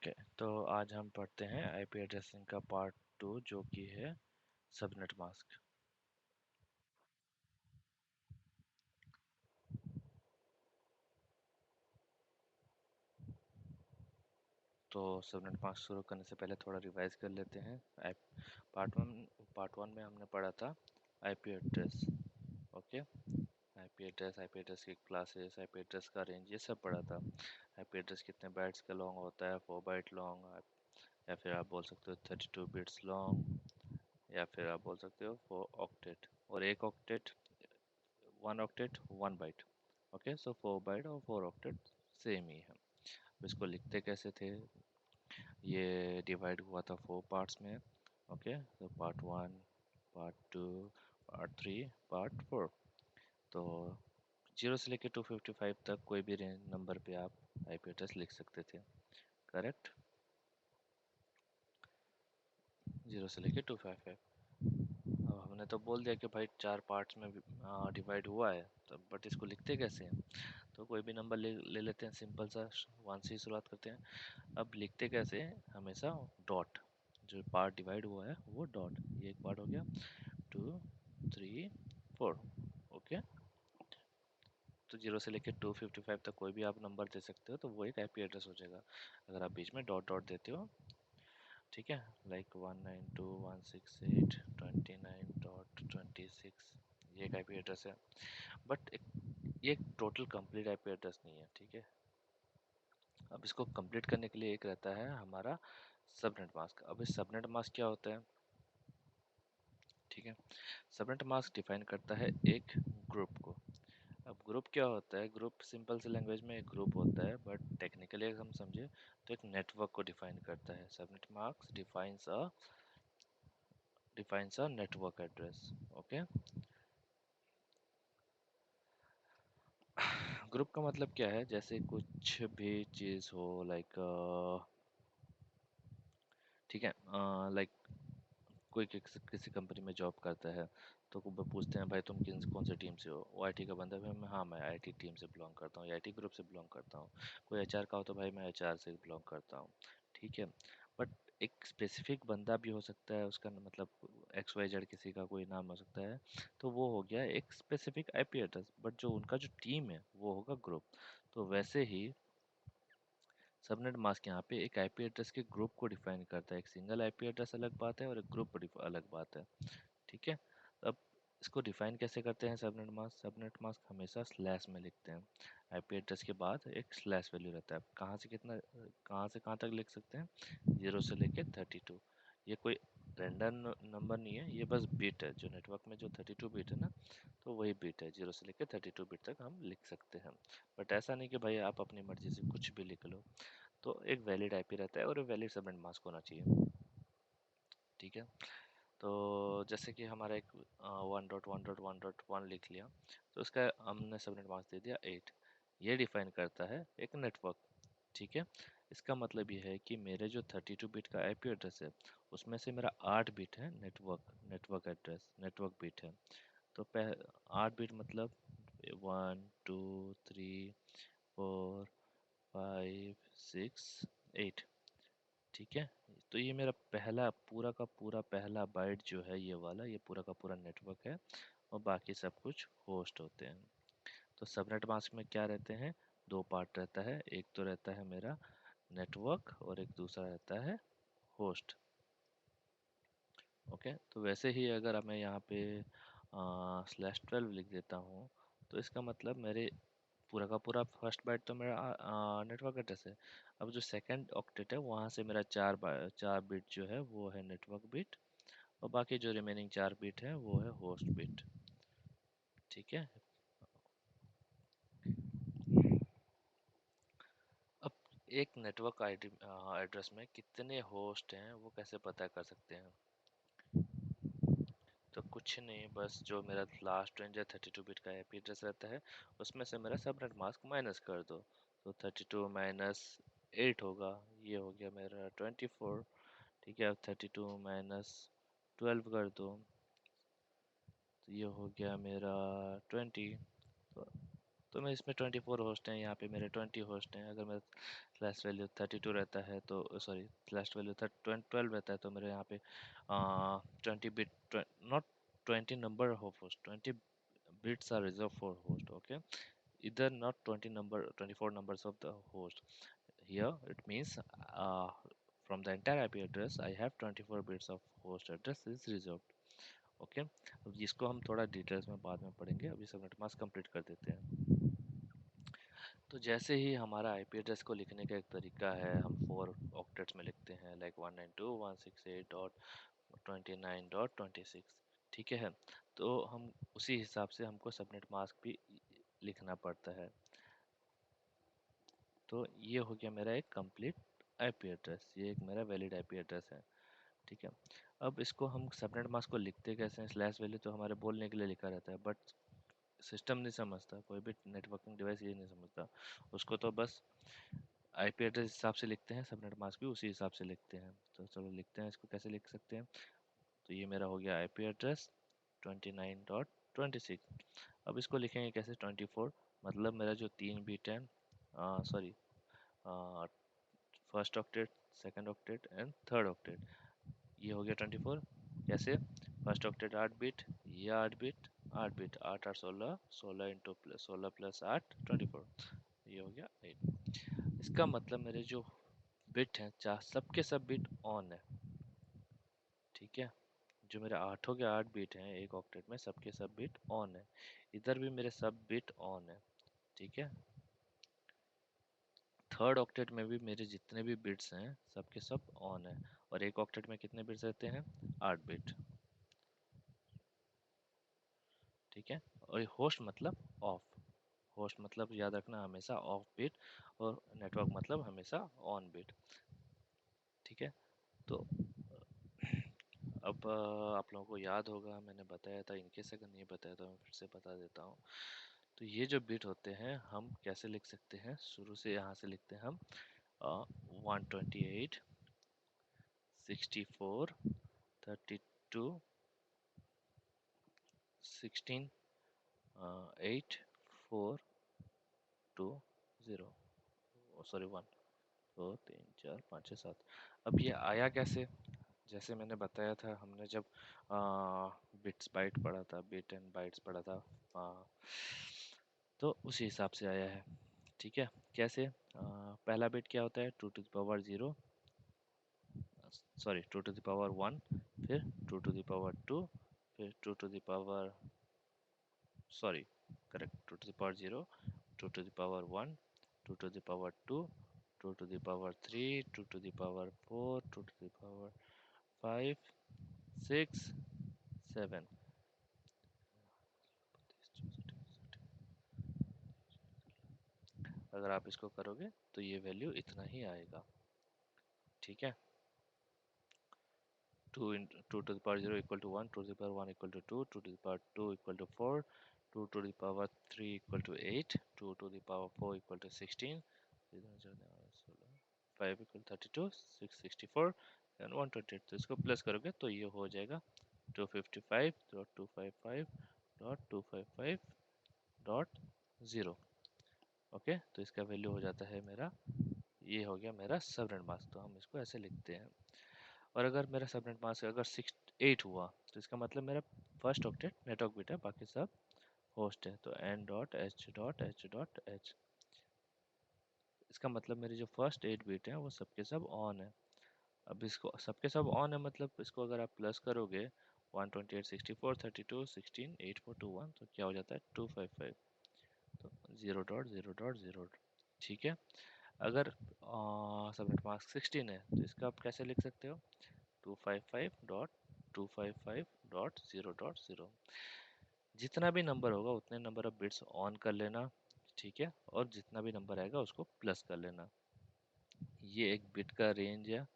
Okay, तो आज हम पढ़ते हैं आईपी एड्रेसिंग का पार्ट 2 जो कि है सबनेट मास्क। तो सबनेट मास्क शुरू करने से पहले थोड़ा रिवाइज कर लेते हैं। पार्ट वन में हमने पढ़ा था IP address. Okay, IP address की क्लासेस, आईपी एड्रेस का रेंज, ये सब पढ़ा था। आईपी एड्रेस कितने बाइट्स का लॉन्ग होता है, 4 बाइट लॉन्ग, या फिर आप बोल सकते हो 32 बिट्स लॉन्ग, या फिर आप बोल सकते हो 4 ऑक्टेट। और एक ऑक्टेट, 1 ऑक्टेट 1 बाइट। ओके, सो 4 बाइट और 4 ऑक्टेट सेम ही है। अब इसको लिखते कैसे थे? ये डिवाइड हुआ था 4 पार्ट्स में। ओके, तो पार्ट 1, पार्ट 2, पार्ट 3, पार्ट 4। तो 0 से लेकर 255 तक कोई भी रेंज नंबर पे आप आईपी एड्रेस लिख सकते थे। करेक्ट? 0 से लेकर 255। अब हमने तो बोल दिया कि भाई 4 पार्ट्स में डिवाइड हुआ है, तो बट इसको लिखते कैसे हैं? तो कोई भी नंबर ले लेते हैं, सिंपल सा 1 से ही शुरुआत करते हैं। अब लिखते कैसे हैं? हमेशा डॉट, जो पार्ट डिवाइड हुआ है वो डॉट। ये एक पार्ट हो गया, 2, 3, 4। ओके, तो 0 से लेकर 255 तक कोई भी आप नंबर दे सकते हो, तो वो एक आईपी एड्रेस हो जाएगा अगर आप बीच में डॉट डॉट देते हो। ठीक है, लाइक 192.168.29.26, ये एक आईपी एड्रेस है। बट ये एक टोटल कंप्लीट आईपी एड्रेस नहीं है। ठीक है, अब इसको कंप्लीट करने के लिए एक रहता है हमारा सबनेट मास्क। अब इस सबनेट मास्क क्या होता है? ठीक है, सबनेट मास्क डिफाइन करता है एक ग्रुप को। अब ग्रुप क्या होता है? ग्रुप सिंपल सी लैंग्वेज में एक ग्रुप होता है, बट टेक्निकली अगर हम समझे तो एक नेटवर्क को डिफाइन करता है। Subnet mask defines a network address. Okay, group का मतलब क्या है? जैसे कुछ भी चीज़ हो, लाइक ठीक है, लाइक कोई किसी कंपनी में जॉब करता है, तो वो पूछते हैं भाई तुम कौन से टीम से हो? वो आईटी का बंदा, भाई मैं, हाँ मैं आईटी टीम से बिलोंग करता हूँ, आईटी ग्रुप से बिलोंग करता हूँ। कोई एचआर का हो तो भाई मैं एचआर से बिलोंग करता हूँ। ठीक है, बट एक स्पेसिफिक बंदा भी हो सकता है, उसका मतलब एक्स वाई जेड किसी का कोई नाम हो सकता है, तो वो हो गया एक स्पेसिफिक आईपी एड्रेस। बट जो उनका जो टीम है वो होगा ग्रुप। तो वैसे ही सबनेट मास्क यहाँ पे एक आईपी एड्रेस के ग्रुप को डिफाइन करता है। एक सिंगल आईपी एड्रेस अलग बात है और एक ग्रुप अलग बात है। ठीक है, अब इसको डिफाइन कैसे करते हैं? सबनेट मास्क, हमेशा स्लैश में लिखते हैं। आईपी एड्रेस के बाद एक स्लैश वैल्यू रहता है। कहाँ से कितना, कहाँ से कहाँ तक लिख सकते हैं? 0 से लेके 32। ये कोई रैंडम नंबर नहीं है, ये बस बिट है। जो नेटवर्क में जो 32 बिट है ना, तो वही बिट है। 0 से लेकर 32 बिट तक हम लिख सकते हैं। बट ऐसा नहीं कि भाई आप अपनी मर्जी से कुछ भी लिख लो। तो एक वैलिड आईपी रहता है और वैलिड सबनेट मास्क होना चाहिए। ठीक है, तो जैसे कि हमारा एक 1.1.1.1 लिख लिया, तो उसका हमने सबनेट मास्क दे दिया 8। ये डिफाइन करता है एक नेटवर्क। ठीक है, इसका मतलब ये है कि मेरे जो 32 बिट का आईपी एड्रेस है, उसमें से मेरा 8 बिट है नेटवर्क एड्रेस, नेटवर्क बिट है। तो 8 बिट मतलब 1 2 3 4 5 6 8। ठीक है, तो ये मेरा पहला पूरा का पूरा पहला बाइट जो है, ये वाला, ये पूरा का पूरा नेटवर्क है, और बाकी सब कुछ होस्ट होते हैं। तो सबनेट मास्क में क्या रहते हैं? 2 पार्ट रहता है। एक तो रहता है मेरा नेटवर्क और एक दूसरा रहता है होस्ट। ओके, तो वैसे ही अगर मैं यहाँ पे /12 लिख देता हूँ, तो इसका मतलब मेरे पूरा का पूरा फर्स्ट बाइट तो मेरा नेटवर्क एड्रेस है। अब जो सेकंड ऑक्टेट है, वहाँ से मेरा 4 बिट जो है वो है नेटवर्क बिट, और बाकी जो रिमेनिंग 4 बिट है वो है होस्ट बिट। ठीक है, अब एक नेटवर्क आईडी एड्रेस में कितने होस्ट हैं वो कैसे पता कर सकते हैं? तो कुछ नहीं, बस जो मेरा लास्ट रेंज है 32 बिट का आईपी एड्रेस रहता है, उसमें से मेरा सबनेट मास्क माइनस कर दो। तो 32 माइनस 8 होगा, ये हो गया मेरा 24। ठीक है, अब 32 माइनस 12 कर दो, तो ये हो गया मेरा 20। तो तो मैं इसमें 24 होस्ट हैं, यहाँ पे मेरे 20 होस्ट हैं। अगर मेरा स्लैश वैल्यू 32 रहता है तो सॉरी स्लैश वैल्यू 12 रहता है तो मेरे यहाँ पे 20 bit, not 20 number of host, 20 bits are reserved for host. Okay, either not 20 number 24 numbers of the host. Here it means from the entire IP address I have 24 bits of host address is reserved. Okay अब इसको हम थोड़ा details में बाद में पढ़ेंगे, अभी subnet mask complete कर देते हैं। तो जैसे ही हमारा आईपी एड्रेस को लिखने का एक तरीका है, हम 4 ऑक्टेट्स में लिखते हैं, लाइक 192.168.29.26, ठीक है। तो हम उसी हिसाब से हमको सबनेट मास्क भी लिखना पड़ता है। तो ये हो गया मेरा एक कंप्लीट आईपी एड्रेस, ये एक मेरा वैलिड आईपी एड्रेस है, ठीक है। अब इसको हम सबनेट मास्क को लिखते कैसे हैं, स्लैश वैल्यू तो हमारे बोलने के लिए लिखा रहता है, बट सिस्टम नहीं समझता, कोई भी नेटवर्किंग डिवाइस ये नहीं समझता, उसको तो बस आईपी एड्रेस हिसाब से लिखते हैं, सबनेट मास्क भी उसी हिसाब से लिखते हैं। तो चलो लिखते हैं, इसको कैसे लिख सकते हैं। तो ये मेरा हो गया आईपी एड्रेस 29.26। अब इसको लिखेंगे कैसे, 24 मतलब मेरा जो 3 बिट है, sorry first octet, second octet and third octet, ये हो गया 24। कैसे, फर्स्ट ऑक्टेट 8 बिट, ये 8 bit, 8 bit, 8 8 16, 16 into plus 16 plus 8 24, ये हो गया 8। इसका मतलब मेरे जो बिट हैं, चार सबके सब बिट ऑन है, ठीक है। जो मेरे आठों के 8 बिट हैं एक ऑक्टेट में, सबके सब बिट ऑन है। इधर भी मेरे सब बिट ऑन है, ठीक है। थर्ड ऑक्टेट में भी मेरे जितने भी बिट्स हैं सबके सब ऑन है। और एक ऑक्टेट में कितने बिट्स रहते हैं, 8 बिट, ठीक है। और होस्ट मतलब ऑफ, होस्ट मतलब याद रखना हमेशा ऑफ बिट, और नेटवर्क मतलब हमेशा ऑन बिट, ठीक है। तो अब आप लोगों को याद होगा मैंने बताया था, इनकेस अगर नहीं बताया तो मैं फिर से बता देता हूँ। तो ये जो बिट होते हैं हम कैसे लिख सकते हैं, शुरू से यहाँ से लिखते हैं हम 128 64 32 16 8 4 2 0, सॉरी 1 2 3 4 5 6 7। अब ये आया कैसे, जैसे मैंने बताया था, हमने जब बिट्स बाइट पढ़ा था, बिट एंड बाइट्स पढ़ा था, आ, तो उसी हिसाब से आया है, ठीक है। कैसे, पहला बिट क्या होता है, 2 to the power 0, sorry 2 to the power 1, फिर 2 to the power 2, फिर 2 to the power, sorry correct, 2 to the power 0, 2 to the power 1, 2 to the power 2, 2 to the power 3, 2 to the power 4, 2 to the power 5, 6, 7। अगर आप इसको करोगे तो ये value इतना ही आएगा, ठीक है। 2 to the power 0 equal to 1, 2 to the power 1 equal to 2, 2 to the power 2 equal to 4, 2 to the power 3 equal to 8, 2 to the power 4 equal to 16, 5 equal to 32, 6 64 and 128। तो इसको प्लस करोगे तो ये हो जाएगा 255.255.255.0। ओके, तो इसका वैल्यू हो जाता है मेरा, ये हो गया मेरा सबनेट मास्क। तो हम इसको ऐसे लिखते हैं। और अगर मेरा सबनेट मास्क अगर 8 हुआ तो इसका मतलब मेरा फर्स्ट ऑक्टेट नेटवर्क बिट है, बाकी सब होस्ट है। तो n.h.h.h, इसका मतलब मेरे जो फर्स्ट 8 बिट हैं वो सबके सब ऑन है। अब इसको सबके सब ऑन है मतलब इसको अगर आप प्लस करोगे 128 64 32 16 8 4 2 1, तो क्या हो जाता है 255, तो 0.0.0, ठीक है। अगर सबनेट मास्क 16 है तो इसका आप कैसे लिख सकते हो, 255.255.0.0, जितना भी नंबर होगा उतने नंबर ऑफ बिट्स ऑन कर लेना, ठीक है। और जितना भी नंबर आएगा उसको प्लस कर लेना। ये एक बिट का रेंज है,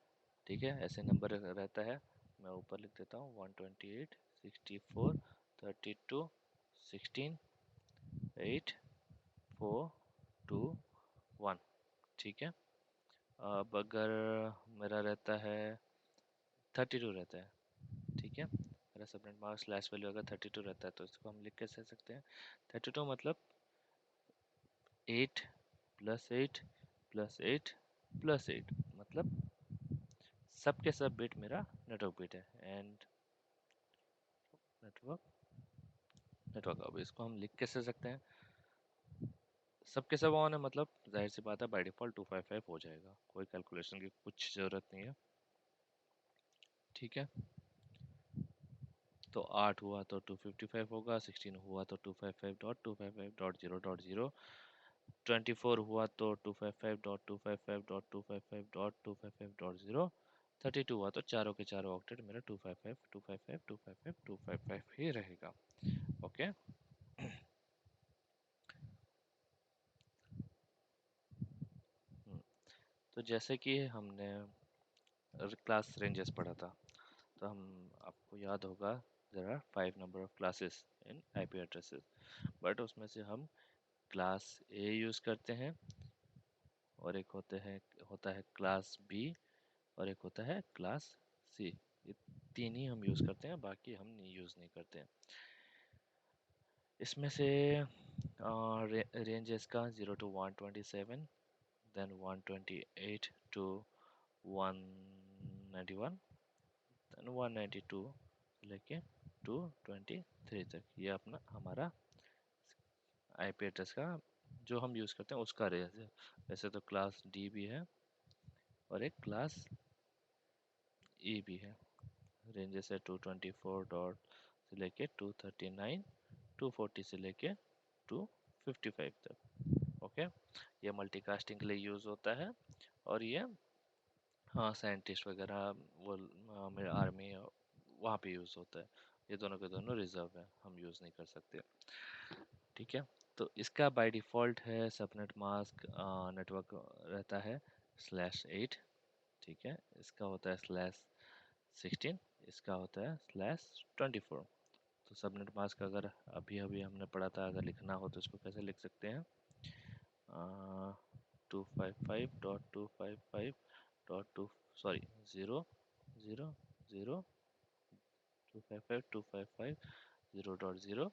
ठीक है, ऐसे नंबर रहता है। मैं ऊपर लिख देता हूँ 128 64 32 16 8 4 2 1, ठीक है। अब अगर मेरा रहता है 32 रहता है, ठीक है, मेरा सबनेट मास्क स्लैश वैल्यू अगर 32 रहता है तो इसको हम लिख कैसे सकते हैं, 32 मतलब 8 प्लस 8 प्लस 8 प्लस 8, मतलब सब के सब बिट मेरा नेटवर्क बिट है। एंड नेटवर्क नेटवर्क, अब इसको हम लिख कैसे सकते हैं? सब के सब ऑन है, मतलब जाहिर सी बात है बाय डिफ़ॉल्ट 255 हो जाएगा, कोई कैलकुलेशन की कुछ ज़रूरत नहीं है। ठीक है, तो 8 हुआ तो 255 होगा, 16 हुआ तो 255.255.0.0, 24 हुआ तो 255.255.255.255.0, 32 हुआ तो चारों के चारों ऑक्टेट मेरा 255 255 255 255 ही रहेगा। ओके। तो जैसे कि हमने क्लास रेंजेस पढ़ा था, तो हम आपको याद होगा there are 5 number of classes in IP addresses, but उसमें से हम क्लास ए यूज़ करते हैं, और एक होता है क्लास बी, और एक होता है क्लास सी। ये तीन ही हम यूज़ करते हैं, बाकी हम नहीं यूज़ नहीं करते हैं। इसमें से रेंज है इसका 0 to 127, देन 128 to 191, देन 192 से लेके 223 तक। ये अपना हमारा आईपी एड्रेस का जो हम यूज़ करते हैं उसका रेंज है। वैसे तो क्लास डी भी है और एक क्लास ई भी है। रेंजेस है 224 डॉट से लेके 239, 240 से लेके 255 तक। ओके, ये मल्टीकास्टिंग के लिए यूज़ होता है, और ये हाँ साइंटिस्ट वगैरह वो मेरे आर्मी वहाँ पे यूज़ होता है। ये दोनों के दोनों रिजर्व है, हम यूज़ नहीं कर सकते। ठीक है, तो इसका बाय डिफ़ॉल्ट है सबनेट मास्क नेटवर्क रहता है /8। ठीक है, इसका होता है /16, इसका होता है /24। तो सबनेट मास्क अगर अभी अभी हमने पढ़ा था, अगर लिखना हो तो इसको कैसे लिख सकते हैं? 255.255.2 सॉरी 0 0 0 255.255.0.0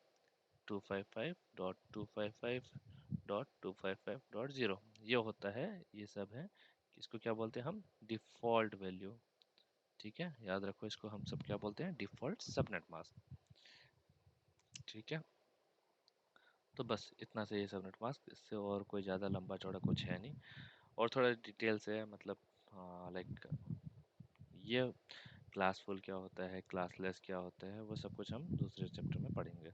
255.255.255.0, ये होता है, ये सब है। इसको क्या बोलते हैं हम? Default value. ठीक है, याद रखो इसको हम सब क्या बोलते हैं? Default subnet mask. ठीक है, तो बस इतना से ये सबनेट मास्क, इससे और कोई ज़्यादा लंबा चौड़ा कुछ है नहीं, और थोड़ा डिटेल से है, मतलब लाइक ये क्लासफुल क्या होता है, क्लासलेस क्या होता है, वो सब कुछ हम दूसरे चैप्टर में पढ़ेंगे।